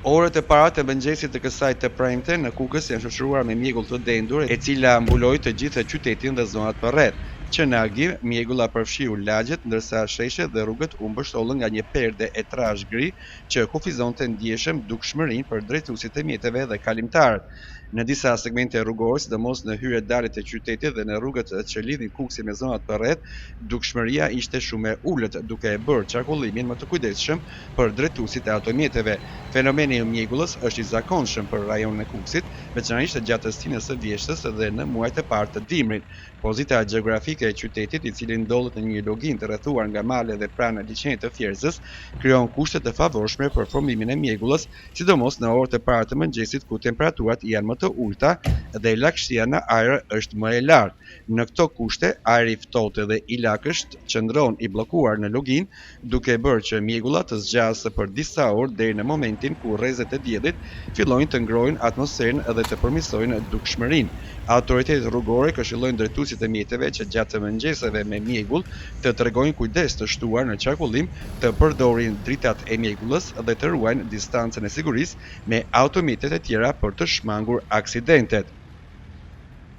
Orët e para të mëngjesit të kësaj të premte në Kukës janë shoqëruar me mjegull të dendur, e cila mbuloi të gjithë qytetin dhe zonat përreth. Që në agim, mjegulla përfshiu lagjet, ndërsa sheshet dhe rrugët u mbështollën nga një perde e trash gri që kufizonte ndjeshëm dukshmërinë për drejtuesit e mjeteve dhe kalimtarët. Në disa segmente rrugore, sidomos në hyrje-daljet e qytetit dhe në rrugët që lidhin Kukësin me zonat përreth, dukshmëria ishte shumë e ulët, duke e bërë qarkullimin më të kujdesshëm për drejtuesit e automjeteve. Fenomeni i mjegullës është i zakonshëm për rajonin e Kukësit, veçanërisht gjatë stinës së vjeshtës dhe në muajt e parë të dimrit. Pozita gjeografike e qytetit, i cili ndodhet në një login të rrethuar nga male dhe pranë liçenit të Fierzës, krijon kushte të favorshme për formimin e mjegullës, sidomos në orët e para të mëngjesit ku temperaturat janë më të ulta dhe lagështia në ajër është më e lartë. Në këto kushte, ajri i ftohtë dhe i lagësht qëndron i bllokuar në login, duke bërë që mjegulla të zgjasë për disa orë deri në momentin ku rrezet e diellit fillojnë të ngrojnë atmosferën dhe të përmirësojnë dukshmërinë. Autoritetet rrugore këshillojnë drejtuesit e mjeteve që gjatë mëngjeseve me mjegull të tregojnë kujdes të shtuar në qarkullim, të përdorin dritat e mjegullës dhe të ruajnë distancën e sigurisë me automjetet e tjera për të shmangur aksidentet.